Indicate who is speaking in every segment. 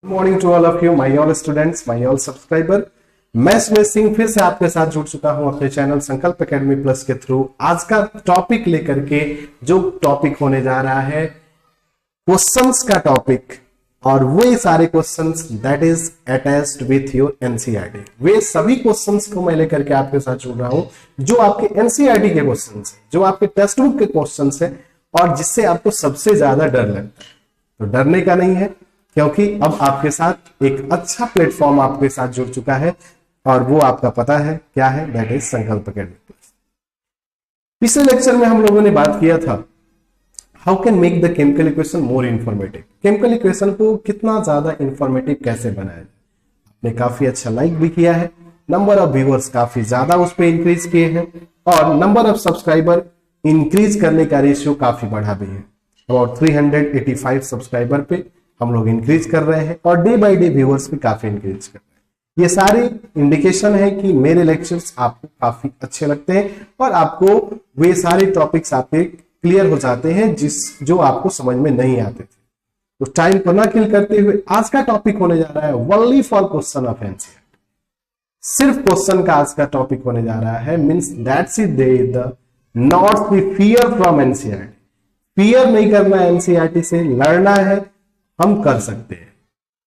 Speaker 1: Morning to all of you, my all students, my all subscriber. मैं सुमेश सिंह फिर से आपके साथ जुड़ चुका हूं अपने चैनल संकल्प एकेडमी प्लस के थ्रू। आज का टॉपिक लेकर के जो टॉपिक होने जा रहा है क्वेश्चंस का टॉपिक, और वे सारे questions that is attached with your NCERT. वे सभी क्वेश्चंस को मैं लेकर के आपके साथ जुड़ रहा हूं जो आपके एनसीईआरटी के क्वेश्चंस हैं, जो आपके टेक्स्ट बुक के क्वेश्चंस हैं और जिससे आपको सबसे ज्यादा डर लगता है। तो डरने का नहीं है, क्योंकि अब आपके साथ एक अच्छा प्लेटफॉर्म आपके साथ जुड़ चुका है और वो आपका पता है क्या है, दैट इज संकल्प एकेडमी प्लस। पिछले लेक्चर में हम लोगों ने बात किया था how can make the chemical equation more informative. Chemical equation को कितना ज्यादा इंफॉर्मेटिव कैसे बनाया जाए। आपने काफी अच्छा लाइक भी किया है, नंबर ऑफ व्यूअर्स काफी ज्यादा उस पर इंक्रीज किए हैं और नंबर ऑफ सब्सक्राइबर इंक्रीज करने का रेशियो काफी बढ़ा भी है। अबाउट 385 सब्सक्राइबर पे हम लोग इंक्रीज कर रहे हैं और डे बाय डे व्यूअर्स भी काफी इंक्रीज कर रहे हैं। ये सारे इंडिकेशन है कि मेरे लेक्चर्स आपको काफी अच्छे लगते हैं और आपको वे सारे टॉपिक्स आपके क्लियर हो जाते हैं जो आपको समझ में नहीं आते थे। तो टाइम को ना किल करते हुए आज का टॉपिक होने जा रहा है only for question of NCERT. सिर्फ क्वेश्चन का आज का टॉपिक होने जा रहा है, means that's it the not be fear from NCERT. Fear नहीं करना है एनसीईआरटी से, लड़ना है, हम कर सकते हैं।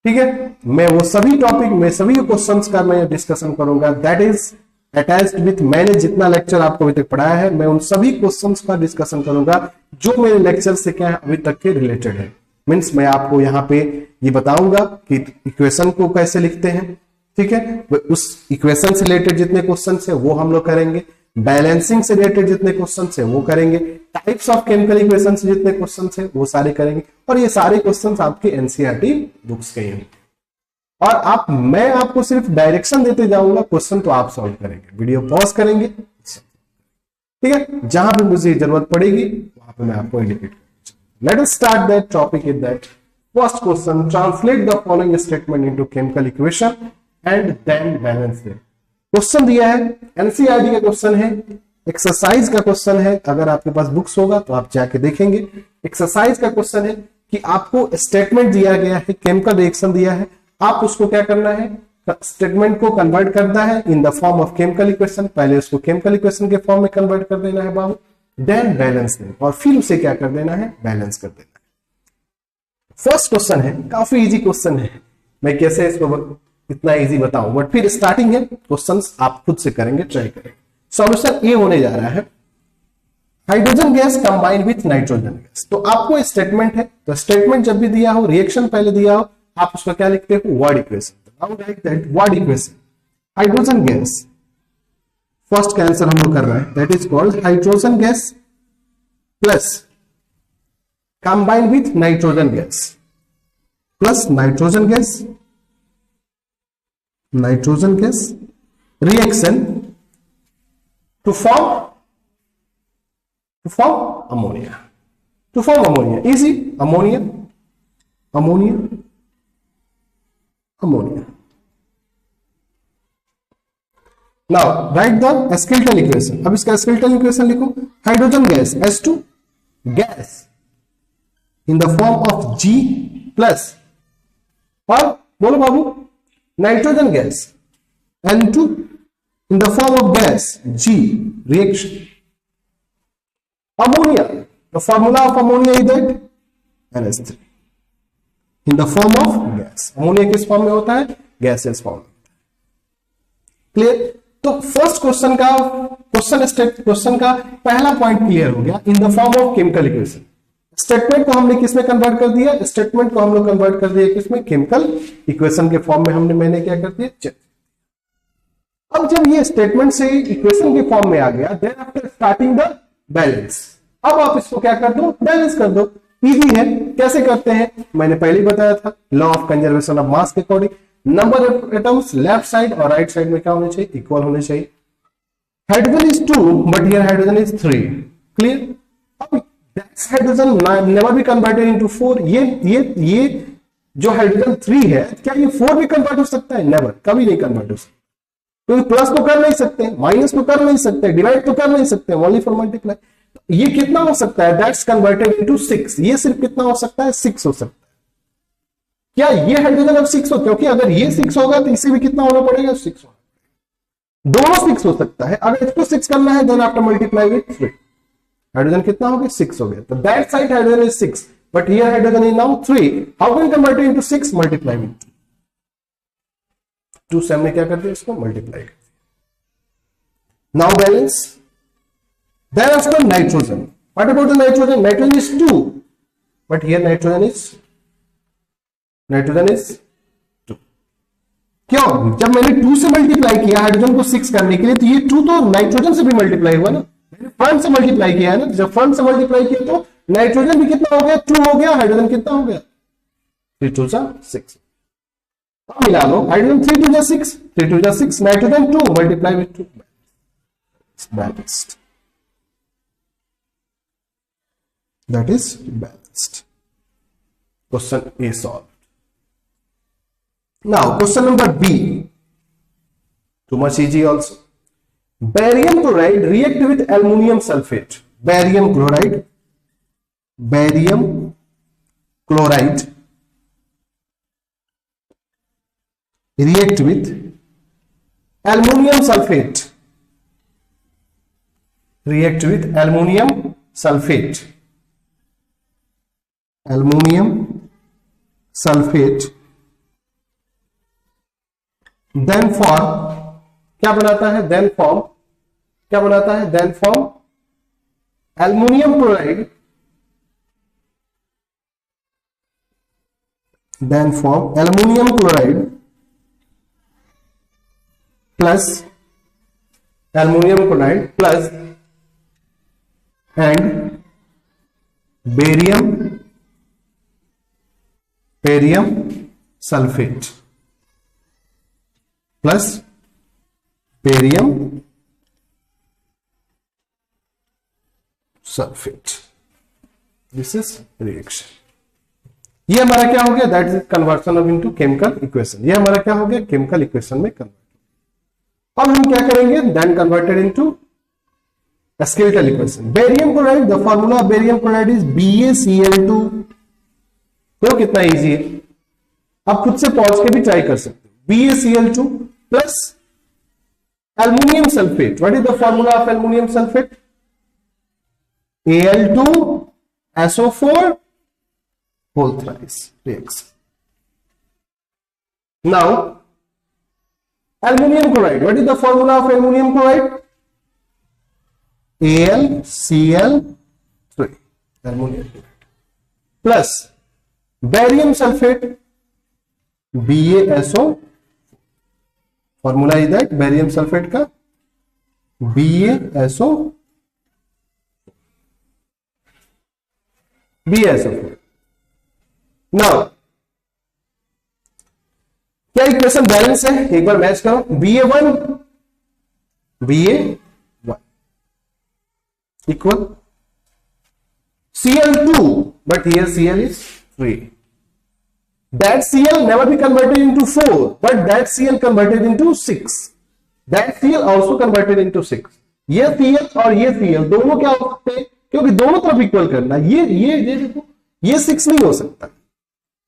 Speaker 1: ठीक है, मैं वो सभी टॉपिक में सभी क्वेश्चंस का मैं डिस्कशन करूंगा दैट इज अटैच्ड विथ मैंने जितना लेक्चर आपको अभी तक पढ़ाया है, मैं उन सभी क्वेश्चंस का डिस्कशन करूंगा जो मेरे लेक्चर से क्या अभी तक के रिलेटेड है। मींस मैं आपको यहाँ पे ये बताऊंगा कि इक्वेशन को कैसे लिखते हैं। ठीक है, उस इक्वेशन से रिलेटेड जितने क्वेश्चन है वो हम लोग करेंगे, बैलेंसिंग से रिलेटेड जितने क्वेश्चन है वो करेंगे, टाइप्स ऑफ केमिकल इक्वेशन से जितने क्वेश्चन है वो सारे करेंगे और ये सारे क्वेश्चन आपके एनसीईआरटी बुक्स के हैं। और मैं आपको सिर्फ डायरेक्शन देते जाऊंगा, क्वेश्चन तो आप सॉल्व करेंगे, वीडियो पॉज करेंगे। ठीक है, जहां भी मुझे जरूरत पड़ेगी वहां पे मैं आपको इंडिकेट करूंगा। Let us start that topic is that first question, translate the following statement into chemical equation and then balance them. Question दिया है, एनसीईआरटी का क्वेश्चन है, एक्सरसाइज का क्वेश्चन है। अगर आपके पास बुक्स होगा तो आप जाके देखेंगे। एक्सरसाइज का क्वेश्चन है कि आपको स्टेटमेंट दिया गया है, केमिकल रिएक्शन दिया है, आप उसको क्या करना है, स्टेटमेंट को कन्वर्ट करना है in the form of chemical equation. पहले उसको केमिकल इक्वेशन के फॉर्म में कन्वर्ट कर देना है बाबू, देन बैलेंस देना, और फिर उसे क्या कर देना है, बैलेंस कर देना है। फर्स्ट क्वेश्चन है, काफी इजी क्वेश्चन है, मैं कैसे इसको इतना इजी बताऊं, बट फिर स्टार्टिंग है, क्वेश्चंस आप खुद से करेंगे, ट्राई करेंगे। सॉल्यूशन ए होने जा रहा है, hydrogen gas combine with nitrogen gas. तो आपको स्टेटमेंट है, तो स्टेटमेंट जब भी दिया हो, रिएक्शन पहले दिया हो, आप उसका क्या लिखते हो, word equation. Now right that word equation, hydrogen gas, first का आंसर हम लोग कर रहे हैं, that is called hydrogen gas plus combine with nitrogen gas plus nitrogen gas reaction to form ammonia. To form ammonia, easy, ammonia. Now write the skeleton equation. अब इसका skeleton equation लिखो, hydrogen gas H2 gas in the form of G plus, और बोलो बाबू, nitrogen gas N2 in the form of gas G reaction. Ammonia, the formula of ammonia is that NH3 in the form of gas. ammonia किस form में होता है, gases form में। Clear? तो first question का पहला पॉइंट क्लियर हो गया, इन the form of chemical equation. Statement को हमने किसमें कन्वर्ट कर दिया, स्टेटमेंट को हम लोग कन्वर्ट कर दिया किसमें, केमिकल इक्वेशन के फॉर्म में मैंने क्या कर दिया। अब जब ये स्टेटमेंट से इक्वेशन के फॉर्म में आ गया, then after starting the balance, अब आप इसको क्या कर दो, बैलेंस कर दो। इजी है, कैसे करते हैं, मैंने पहले ही बताया था, law of conservation of mass के according number of atoms left side और राइट साइड में क्या होने चाहिए, इक्वल होने चाहिए। Hydrogen is 2 but here hydrogen is 3, clear. अब hydrogen never be converted into 4। ये जो हाइड्रोजन 3 है, क्या ये 4 भी कन्वर्ट हो सकता है, नेवर, कभी नहीं कन्वर्ट हो सकता, क्योंकि प्लस तो कर नहीं सकते, माइनस तो कर नहीं सकते, डिवाइड तो कर नहीं सकते, ओनली फॉर मल्टीप्लाई। ये कितना हो सकता है, दैट्स कन्वर्टेड इनटू 6। ये सिर्फ कितना हो सकता है, 6 हो सकता है। क्या ये हाइड्रोजन अब 6 हो, क्योंकि अगर ये 6 होगा तो इसे भी कितना होना पड़ेगा, 6 होना, दोनों 6 हो सकता है। अगर इसको 6 करना है then after multiply with 3, hydrogen कितना हो गया, 6 हो गया। तो that side hydrogen is 6 but here hydrogen is now 3, how can convert it into 6, multiply with 2 से हमने क्या कर दिया, इसको मल्टीप्लाई कर दिया। Now balance, then after nitrogen, what about the nitrogen, nitrogen is 2 but here nitrogen is 2। क्यों, जब मैंने 2 से मल्टीप्लाई किया हाइड्रोजन को 6 करने के लिए, तो ये 2 तो नाइट्रोजन से भी मल्टीप्लाई हुआ ना, मैंने फ्रंट से मल्टीप्लाई किया है ना, जब फ्रंट से मल्टीप्लाई किया तो नाइट्रोजन भी कितना हो गया, 2 हो गया, हाइड्रोजन कितना हो गया, 3 2 6। अब मिला लो, hydrogen 3 2 6, 3 2 6, nitrogen 2, multiply with 2, balanced, that is balanced. Question a solve. Now, question number B, too much easy also. Barium chloride react with aluminum sulfate. Barium chloride react with aluminum sulfate. React with aluminum sulfate. Aluminum sulfate. Then form क्या बनाता है, then form क्या बनाता है, then form aluminium chloride, then form aluminium chloride plus aluminium chloride plus and barium sulphate plus barium sulphate, this is reaction. ये हमारा क्या हो गया, that is conversion of into chemical equation. ये हमारा क्या हो गया, केमिकल इक्वेशन में कन्वर्ट। अब हम क्या करेंगे, then converted into skeletal equation. Barium chloride, the formula of barium chloride is BaCl2। तो कितना इजी है, आप खुद से पॉज के भी ट्राई कर सकते हो। BaCl2 plus aluminum sulfate. What is the formula of aluminum sulfate? Al2SO4 whole thrice reacts. Now aluminum chloride. What is the formula of aluminum chloride? AlCl3 aluminum chloride plus barium sulfate BaSO। Formula is that barium sulphate का BaSO। Now क्या equation balance है, एक बार match करो। Ba1 equal Cl2 but here Cl is 3। That Cl never be converted into 4, but that Cl converted into 6. That Cl also converted into 6. ये Cl और ये Cl दोनों क्या हो सकते हैं, क्योंकि दोनों तरफ इक्वल करना। ये देखो, ये 6 नहीं हो सकता,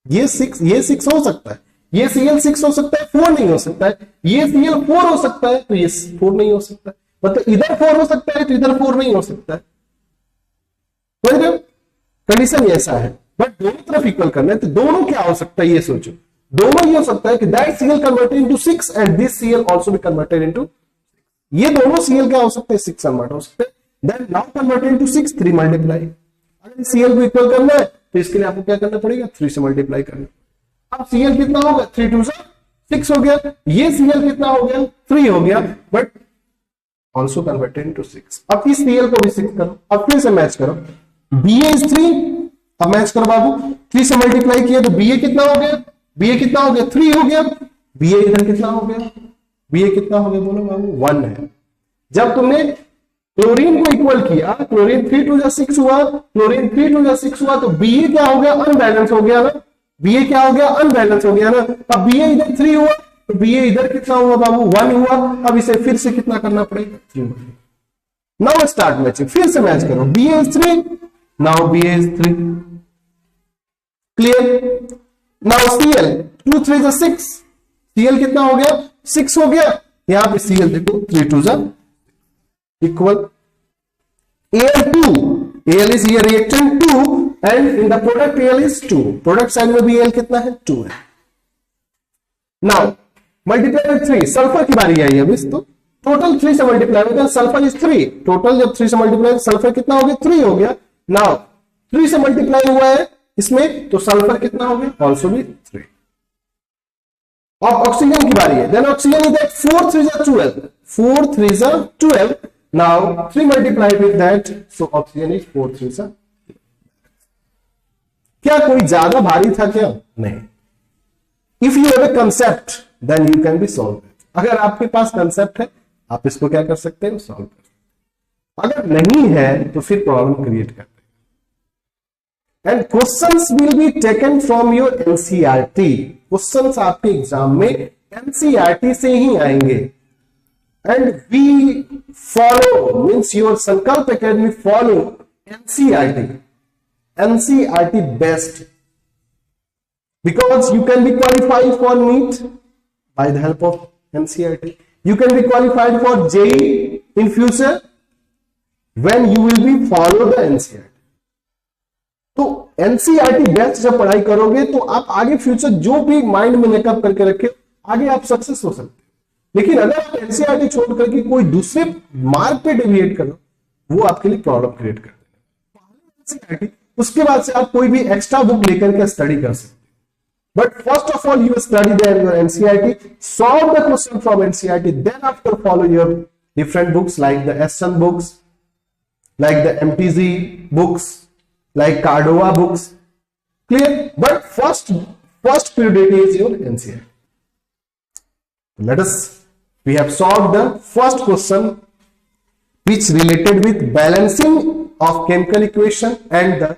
Speaker 1: ये 6 हो सकता है, ये Cl 6 हो सकता है, 4 नहीं हो सकता है, ये Cl 4 हो सकता है, तो ये 4 नहीं हो सकता है, मतलब इधर 4 हो सकता है तो इधर 4 नहीं हो सकता है। कंडीशन ऐसा है, बट दोनों तरफ इक्वल करना है, तो दोनों क्या हो सकता है, ये सोचो। दोनों ये हो सकता है कि that Cl converted into 6 and this Cl also be converted into, ये दोनों Cl क्या हो सकते हैं, 6 कन्वर्ट हो सकते हैं। Then now converted into 6, 3 multiply. अगर Cl को इक्वल करना है तो इसके लिए आपको क्या करना पड़ेगा, 3 से मल्टीप्लाई करना। अब Cl कितना होगा, 3 2 6 हो गया, ये Cl कितना हो गया, 3 हो गया, बट ऑल्सो कन्वर्टेड इनटू 6। अब इस Cl को भी 6 करो, अब फिर से मैच करो। Ba इज 3, अब मैच करो बाबू, 3 से मल्टीप्लाई किया तो Ba कितना हो गया, Ba कितना हो गया, 3 हो गया। Ba इधर कितना हो गया, Ba कितना हो गया, बोलो बाबू, 1 है। जब तुमने क्लोरीन को इक्वल किया, क्लोरीन 3 2 6 हुआ, क्लोरीन 3 2 6 हुआ, तो Ba क्या हो गया, अनबैलेंस हो गया ना। Ba क्या हो गया, अनबैलेंस हो गया ना। अब Ba इधर 3 हुआ तो Ba इधर कितना हुआ बाबू, 1 हुआ। अब इसे फिर से कितना करना पड़ेगा, 3। नाउ स्टार्ट मैचिंग, फिर से मैच करो। Ba is 3, now Ba is 3, clear. Now Cl 2 3 जा 6, Cl कितना हो गया 6 हो गया, यहां पे Cl देखो 3 2 जा equal Al2, Al is here reactant 2 and in the product Al is 2, product side में भी Al कितना है 2 है। नाउ मल्टीप्लाई विद 3, सल्फर की बारी आई अभी, तो टोटल 3 से मल्टीप्लाई होगा, सल्फर इज 3, टोटल जब 3 से मल्टीप्लाई सल्फर कितना हो गया 3 हो गया। नाउ 3 से मल्टीप्लाई हुआ है इसमें तो सल्फर कितना हो गया ऑल्सो भी 3। अब ऑक्सीजन की बारी है, देन ऑक्सीजन इज एट 4 3 जा 12, 4 3 जा 12, now 3 multiply with that so oxygen is 4 3 जा। क्या कोई ज्यादा भारी था क्या? नहीं। If you have a concept then you can be solve. अगर आपके पास कंसेप्ट है आप इसको क्या कर सकते हो सॉल्व कर, अगर नहीं है तो फिर प्रॉब्लम क्रिएट करते हैं। And questions will be taken from your NCERT, questions आपके एग्जाम में एनसीईआरटी से ही आएंगे। And we follow means your Sankalp academy follow NCERT, NCERT best, because you can be qualified for NEET by the help of NCERT. You can be qualified for JEE in future when you will be follow the NCERT. तो NCERT best जब पढ़ाई करोगे तो आप आगे future जो भी mind में मेकअप करके रखे आगे आप सक्सेस हो सकते हो। लेकिन अगर आप NCERT छोड़ करके कोई दूसरे मार्ग पे डेविएट करो वो आपके लिए प्रॉब्लम क्रिएट कर देगा। NCERT उसके बाद से आप कोई भी एक्स्ट्रा बुक लेकर के स्टडी कर सकते हो। But first of all, you study there your NCERT, solve the question from NCERT, then after follow your different books like the S1 books, like the MTZ books, like Cardova books. Clear? But first priority is your NCERT. We have solved the first question which related with balancing of chemical equation and the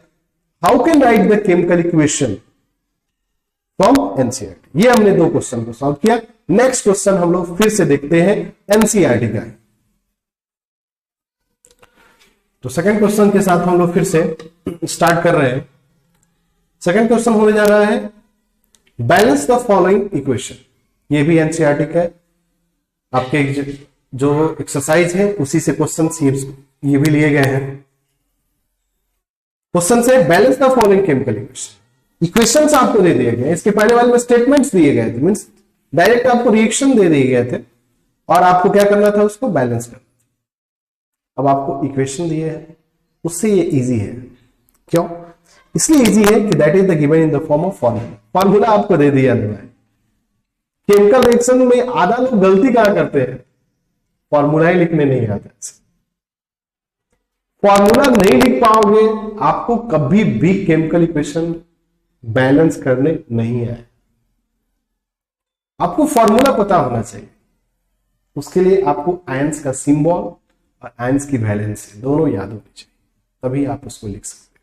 Speaker 1: how can write the chemical equation from NCERT. ये हमने 2 question को solve किया। Next question हम लोग फिर से देखते हैं एनसीईआरटी का। तो सेकंड क्वेश्चन के साथ हम लोग फिर से स्टार्ट कर रहे हैं। सेकंड क्वेश्चन होने जा रहा है बैलेंस द फॉलोइंग इक्वेशन। ये भी एनसीईआरटी का है, आपके जो एक्सरसाइज है उसी से क्वेश्चन ये भी लिए गए हैं। क्वेश्चन से balance the following chemical equation. Equations आपको दे दिए गए, इसके पहले वाले में स्टेटमेंट्स दिए गए थे, मींस डायरेक्ट आपको रिएक्शन दे दिए गए थे और आपको क्या करना था उसको बैलेंस करना। अब आपको इक्वेशन दिए है उससे ये इजी है। क्यों? इसलिए इजी है कि that is the given in the form of formula. Formula आपको दे दिया है। केमिकल रिएक्शन में आधा लोग गलती कहां करते हैं, फॉर्मूला ही लिखने नहीं आता। फॉर्मूला नहीं लिख पाओगे आपको कभी भी केमिकल इक्वेशन बैलेंस करने नहीं आए। आपको फॉर्मूला पता होना चाहिए, उसके लिए आपको आयंस का सिंबल और आयंस की वैलेंसी दोनों याद होनी चाहिए, तभी आप उसको लिख सकते हैं।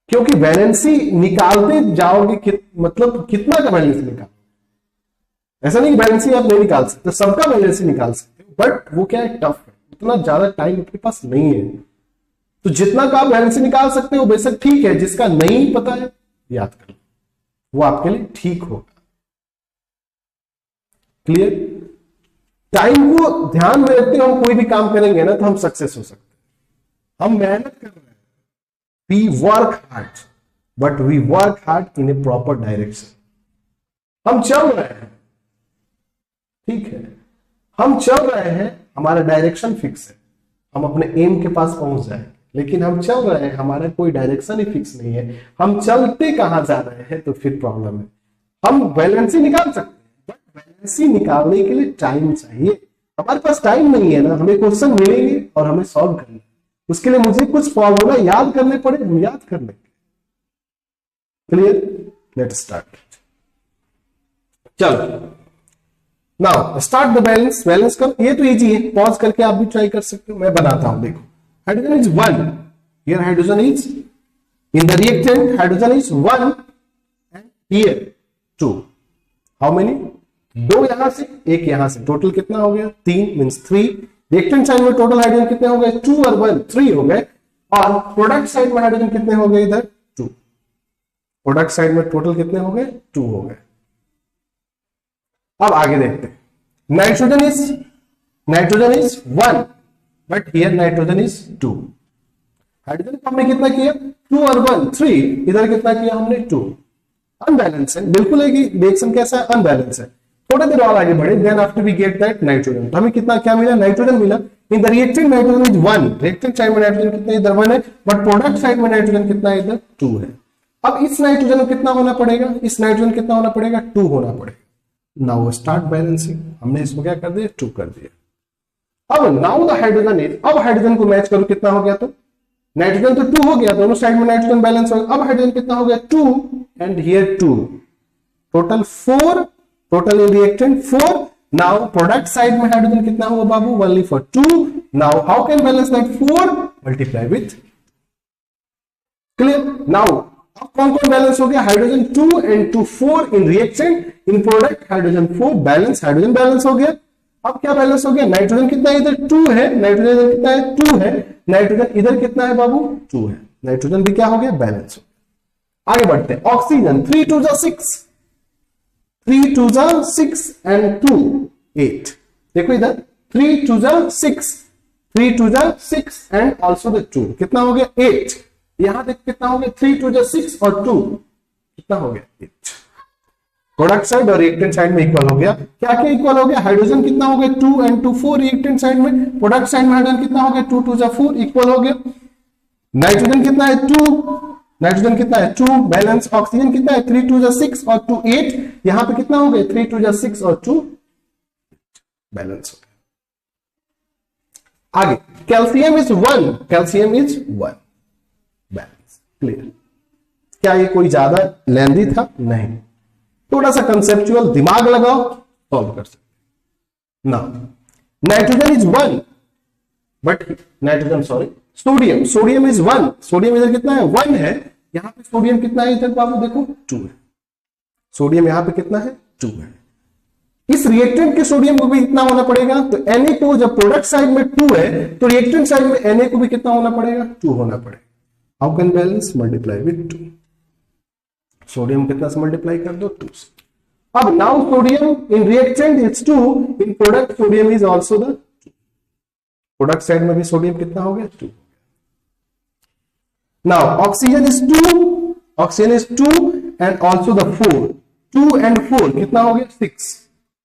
Speaker 1: क्योंकि वैलेंसी निकालते जाओगे मतलब कितना का वैलेंसी निकाल, ऐसा नहीं कि वैलेंसी आप नहीं निकाल सकते, सबका वैलेंसी निकाल सकते हो, बट वो क्या है टफ है, उतना ज्यादा टाइम आपके पास नहीं है। तो जितना का आप वैलेंसी निकाल सकते हो बेशक ठीक है, जिसका नहीं पता है याद कर लो, वो आपके लिए ठीक होगा। क्लियर? टाइम को ध्यान में रखते हुए हम कोई भी काम करेंगे ना तो हम सक्सेस हो सकते हैं। हम मेहनत कर रहे हैं, we work hard, but we work hard in a proper direction. हम चल रहे हैं, ठीक है, हम चल रहे हैं, हमारा डायरेक्शन फिक्स है, हम अपने एम के पास पहुंच जाएंगे, लेकिन हम चल रहे हैं, हमारा कोई डायरेक्शन ही फिक्स नहीं है, हम चलते कहां जा रहे हैं, तो फिर प्रॉब्लम है। हम वैलेंसी निकाल सकते हैं, बट वैलेंसी निकालने के लिए टाइम चाहिए। हमारे पास टाइम नहीं है ना, हमें क्वेश्चन मिलेंगे और हमें सॉल्व करना है, उसके लिए मुझे कुछ फॉर्मूला याद करने पड़े, हम याद कर लेंगे। क्लियर? Let's start. चलो now start the balance. Balance कर, ये तो इजी है, पॉज करके आप भी ट्राई कर सकते हो, मैं बनाता हूं। देखो hydrogen is 1, here hydrogen is in the reactant, hydrogen is 1 and here 2. How many? 2 यहां से, 1 यहां से, टोटल कितना हो गया 3 मींस 3। रिएक्टेंट साइड में टोटल हाइड्रोजन कितने हो गए 2 और 1 3 हो गए, और प्रोडक्ट साइड में हाइड्रोजन कितने हो गए इधर 2। प्रोडक्ट साइड में टोटल कितने हो गए, 2 हो गए। अब आगे देखते हैं, nitrogen is 1 but here nitrogen is 2। Hydrogen को हमने कितना किया, 2 और 1 3, इधर कितना किया हमने 2। अनबैलेंस है, बिल्कुल है कि रिएक्शन कैसा है, अनबैलेंस है। थोड़ा देर और आगे बढ़े, then after we get that nitrogen, तो हमें कितना क्या मिला, नाइट्रोजन मिला। In the reactant nitrogen is 1, reactant side में नाइट्रोजन कितना इधर 1 है, बट प्रोडक्ट साइड में नाइट्रोजन कितना इधर 2 है। अब इस नाइट्रोजन को कितना होना पड़ेगा, इस नाइट्रोजन कितना होना पड़ेगा, 2 होना पड़ेगा। नाउ स्टार्ट बैलेंसिंग, हमने इसको क्या कर दिया, 2 कर दिया। अब नाउ द हाइड्रोजन इज, अब हाइड्रोजन को मैच करो, कितना हो गया, तो नाइट्रोजन तो 2 हो गया, दोनों साइड में नाइट्रोजन बैलेंस हो गया। अब हाइड्रोजन कितना हो गया, 2 and here 2, total 4, total in reactant 4। Now product side में हाइड्रोजन कितना हुआ बाबू, only for 2। Now how can balance that, 4 multiply with, clear. Now अब कौन कौन बैलेंस हो गया, hydrogen 2 and 2 4 in reactant, in product hydrogen 4 balance, hydrogen balance हो गया। अब क्या बैलेंस हो गया, नाइट्रोजन कितना इधर 2 है, नाइट्रोजन इधर कितना है 2 है, नाइट्रोजन इधर कितना है बाबू 2 है, नाइट्रोजन भी क्या हो गया, बैलेंस हो गया। आगे बढ़ते हैं, ऑक्सीजन 3 2 6, 3 2 6 एंड 2 8, देखो इधर 3 2 6, 3 2 6 एंड ऑल्सो द 2, कितना हो गया 8। यहां देख कितना हो गया, 3 2 6 और 2 कितना हो गया 8। प्रोडक्ट साइड और रिएक्टेंट साइड में इक्वल हो गया। क्या क्या इक्वल हो गया, हाइड्रोजन कितना हो गया 2 एंड 2 4 रिएक्टेंट साइड में, प्रोडक्ट साइड में हाइड्रोजन कितना हो गया 2 2 4 इक्वल हो गया। नाइट्रोजन कितना है 2, नाइट्रोजन कितना है 2 बैलेंस, ऑक्सीजन कितना है 3 2 6 और 2 8, यहां पे कितना हो गया 3 2 6 और 2 बैलेंस हो गया। आगे calcium is 1, calcium is 1 balance, clear. क्या ये कोई ज्यादा लेंदी था, नहीं, थोड़ा सा कंसेप्चुअल दिमाग लगाओ, सॉल्व कर सकते। Now nitrogen is 1 but nitrogen sorry sodium, sodium is 1, sodium इधर कितना है 1 है, यहां पे सोडियम कितना है इधर बाबू देखो 2 है, सोडियम यहां पे कितना है 2 है। इस रिएक्टेंट के सोडियम को भी इतना होना पड़ेगा, तो Na को जब प्रोडक्ट साइड में 2 है तो रिएक्टेंट साइड में Na को भी कितना होना पड़ेगा 2 होना पड़ेगा। How can balance, multiply with 2, sodium कितना से मल्टीप्लाई कर दो 2 से। अब now sodium in reactant is 2, in product sodium is also the 2, product side में भी सोडियम कितना हो गया 2। Now oxygen is 2, oxygen is 2 and also the 4, 2 and 4 कितना हो गया 6,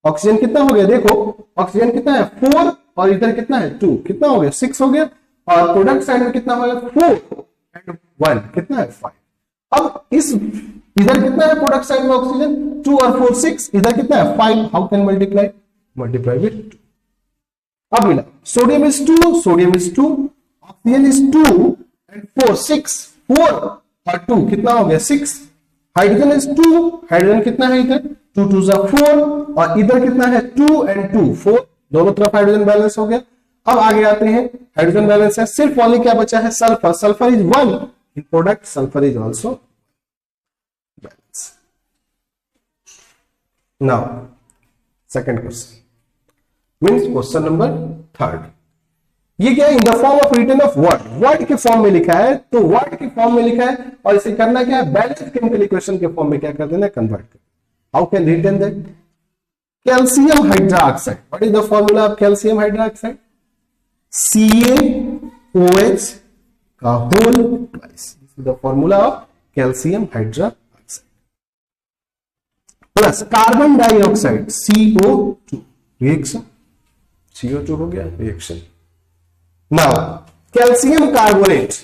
Speaker 1: ऑक्सीजन कितना हो गया देखो, ऑक्सीजन कितना है 4 और इधर कितना है 2, कितना हो गया 6 हो गया, और प्रोडक्ट साइड में कितना हो गया 4 एंड 1 कितना है 5। अब इस इधर कितना है प्रोडक्ट साइड में ऑक्सीजन 2 और 4 6, इधर कितना है 5, how can multiply, multiply with 2। अब मिला sodium is 2, sodium is 2, oxygen is 2 and 4 6, 4 और 2 कितना हो गया 6, हाइड्रोजन इज 2, हाइड्रोजन कितना है इधर 2 2 4 और इधर कितना है 2 एंड 2 4, दोनों तरफ हाइड्रोजन बैलेंस हो गया। अब आगे आते हैं, हाइड्रोजन बैलेंस है, सिर्फ ओनली क्या बचा है sulphur, sulphur is 1 in product, sulphur is also balance. Now second question means question number 3, ये क्या है, in the form of written of word, word के फॉर्म में लिखा है, तो वर्ड के फॉर्म में लिखा है और इसे करना क्या है बैलेंस केमिकल इक्वेशन के फॉर्म में क्या कर देना, कन्वर्ट कर। How can written that, calcium hydroxide, what is the formula of calcium hydroxide, CaOH का whole twice, the formula of calcium hydroxide, plus carbon dioxide CO2 reaction, CO2 हो गया reaction. Now, calcium carbonate.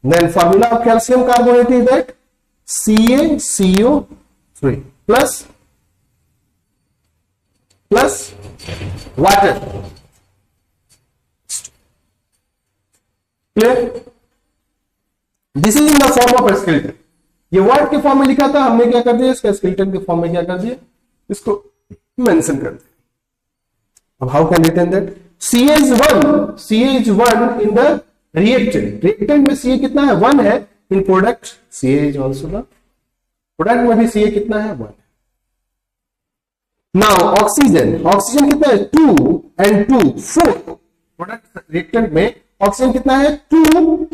Speaker 1: Then formula of calcium carbonate is that CaCO3 plus water. Clear? This is in the form of a skeleton. ये word के form में लिखा था, हमने क्या कर दिया इसका स्केलेटन के फॉर्म में क्या कर दिया, इसको मेंशन कर दिया। अब how can written that, Ca is 1 in the reactant, reactant में Ca कितना है 1 है, in product Ca is also the product में भी Ca कितना है 1। now oxygen, oxygen कितना है 2 and 2 4, product reactant में ऑक्सीजन कितना है 2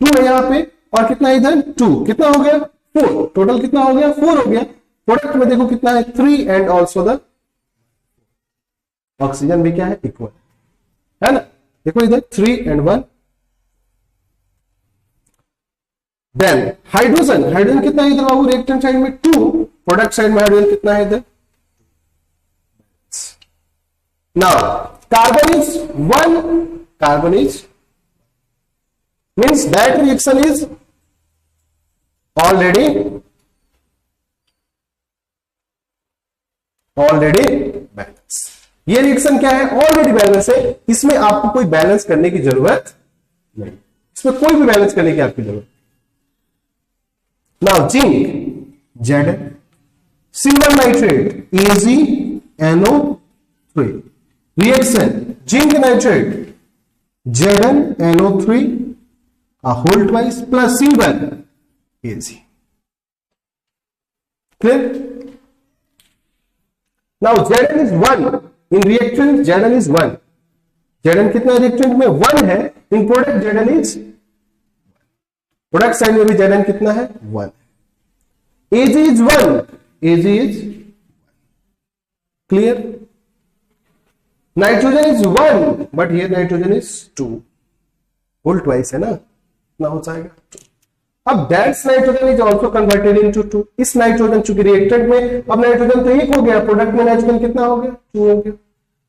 Speaker 1: है यहाँ पे, और कितना इधर 2, कितना हो गया 4, टोटल कितना हो गया 4 हो गया। प्रोडक्ट में देखो कितना है 3 एंड ऑल्सो द ऑक्सीजन भी क्या है इक्वल है ना। देखो इधर 3 and 1। देन हाइड्रोजन, हाइड्रोजन कितना है इधर बाबू रिएक्टेंट साइड में 2, प्रोडक्ट साइड में हाइड्रोजन कितना है इधर। Now carbon is 1, carbon is means that reaction is already balance. ये रिएक्शन क्या है ऑलरेडी बैलेंस है, इसमें आपको कोई बैलेंस करने की जरूरत नहीं, इसमें कोई भी बैलेंस करने की आपकी जरूरत। Now zinc Z, silver nitrate AgNO3, reaction zinc nitrate ZnNO3 whole twice plus silver Ag। Clear. Now Zn is 1 in reactant, Zn is 1, Zn कितना रिएक्टेंट में 1 है, in product Zn is, product side में भी Zn कितना है 1, Ag is 1, Ag is clear. Nitrogen is 1 but here nitrogen is 2, whole twice है ना, कितना हो जाएगा 2। अब that's nitrogen is also converted into 2, इस नाइट्रोजन चूंकि रिएक्टेंट में अब नाइट्रोजन तो 1 हो गया, प्रोडक्ट में नाइट्रोजन कितना हो गया 2 हो गया।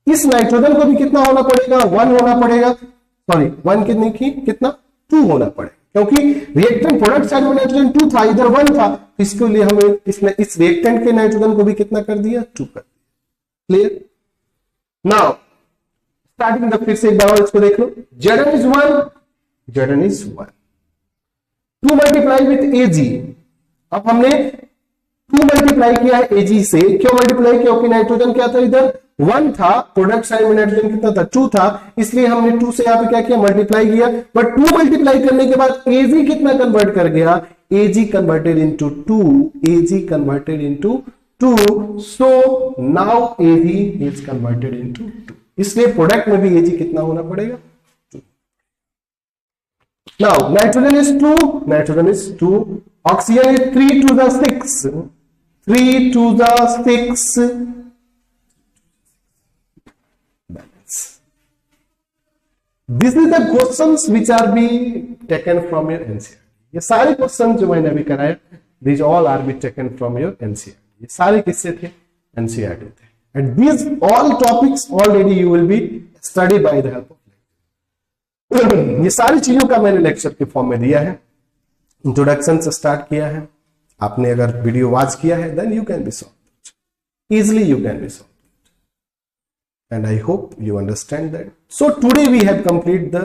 Speaker 1: इस नाइट्रोजन को भी कितना होना पड़ेगा 1 होना पड़ेगा, सॉरी 1 कितनी की कितना 2 होना पड़ेगा, क्योंकि रिएक्टेंट प्रोडक्ट साइड में नाइट्रोजन 2 था, इधर 1 था, इसके लिए हमें इसने इस रिएक्टेंट के नाइट्रोजन को भी कितना कर दिया 2 कर दिया। क्लियर। नाउ स्टार्टिंग द फिर से एक बार और इसको देख लो, Zn is 1, Zn is 1, 2 multiply with Ag। अब हमने 2 मल्टीप्लाई किया है Ag से, क्यों मल्टीप्लाई किया, क्योंकि नाइट्रोजन क्या था इधर 1 था, प्रोडक्ट साइड में नाइट्रोजन कितना था 2 था, इसलिए हमने 2 से यहां पे क्या किया मल्टीप्लाई किया, बट 2 मल्टीप्लाई करने के बाद Ag कितना कन्वर्ट कर गया, Ag converted into 2, Ag converted into 2, so now Ag is converted into 2, इसलिए प्रोडक्ट में भी Ag कितना होना पड़ेगा 2। Now nitrogen is 2, nitrogen is 2, oxygen is 3 to the 6, 3 to the 6 balance। This is the questions which are being taken from your NCERT। ये सारे question जो मैंने अभी कराया, these all are be taken from your NCERT। ये सारे किससे थे NCERT थे, and these all topics already you will be study by the help of lecture। ये सारी चीजों का मैंने लेक्चर के फॉर्म में दिया है, इंट्रोडक्शन से स्टार्ट किया है, आपने अगर वीडियो वॉच किया है then you can be solve easily, you can be solve, and I hope you understand that। So today we have completed the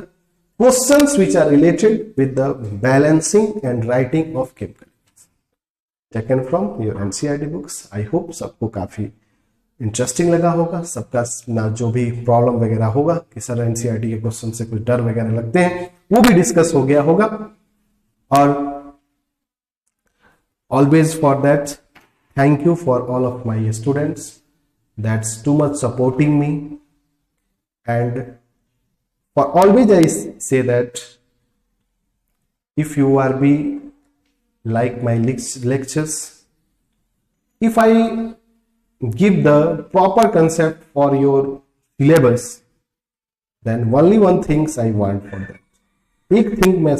Speaker 1: questions which are related with the balancing and writing of chemical taken from your NCERT books। I hope सबको काफी interesting लगा होगा, सबका ना जो भी problem वगैरह होगा कि सर NCERT के क्वेश्चन से कुछ डर वगैरह लगते हैं, वो भी डिस्कस हो गया होगा। और always for that thank you for all of my students that's too much supporting me, and for always I say that if you are be like my lectures, if I give the proper concept for your syllabus, then only one things I want for that, एक thing मैं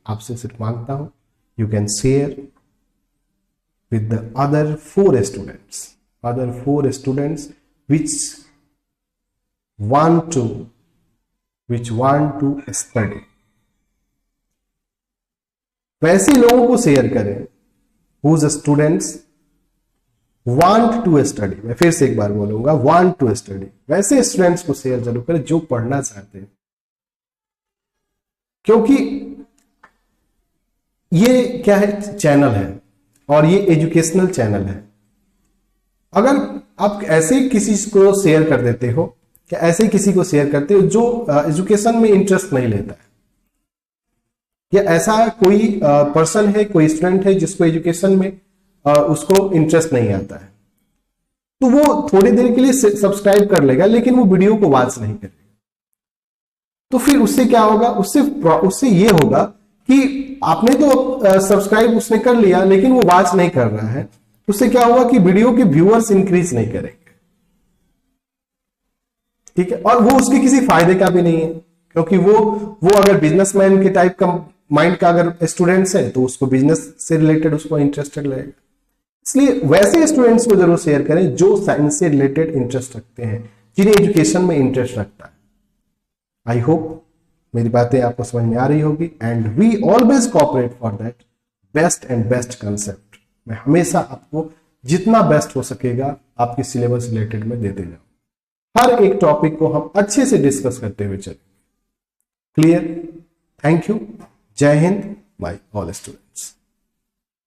Speaker 1: आपसे सिर्फ मांगता हूं, you can share with the other 4 students which want to study। वैसे लोगों को share करें whose students want to study। मैं फिर से एक बार बोलूंगा want to study, वैसे स्टूडेंट्स को शेयर जरूर करें जो पढ़ना चाहते हैं, क्योंकि ये क्या है चैनल है और ये एजुकेशनल चैनल है। अगर आप ऐसे किसी को शेयर कर देते हो, क्या ऐसे किसी को शेयर करते हो जो एजुकेशन में इंटरेस्ट नहीं लेता है, या ऐसा कोई पर्सन है, कोई स्टूडेंट है जिसको एजुकेशन में उसको इंटरेस्ट नहीं आता है, तो वो थोड़ी देर के लिए सब्सक्राइब कर लेगा लेकिन वो वीडियो को वॉच नहीं करेगा। तो फिर उससे क्या होगा, उससे ये होगा कि आपने तो सब्सक्राइब उसने कर लिया लेकिन वो वॉच नहीं कर रहा है, उससे क्या हुआ कि वीडियो के व्यूअर्स इंक्रीज नहीं करेंगे। ठीक है, और वो उसके किसी फायदे का भी नहीं है, क्योंकि वो अगर बिजनेसमैन के टाइप का माइंड का अगर स्टूडेंट्स है तो उसको बिजनेस से रिलेटेड उसको इंटरेस्टेड लगेगा। इसलिए वैसे स्टूडेंट्स को जरूर शेयर करें जो साइंस से रिलेटेड इंटरेस्ट रखते हैं, जिन्हें एजुकेशन में इंटरेस्ट रखता है। आई होप मेरी बातें आपको समझ में आ रही होगी, and we always cooperate for that best and best concept. मैं हमेशा आपको जितना बेस्ट हो सकेगा आपके सिलेबस रिलेटेड में देते जाऊं। हर एक टॉपिक को हम अच्छे से डिस्कस करते हुए चलेंगे। क्लियर? Thank you. जय हिंद माय ऑल स्टूडेंट्स।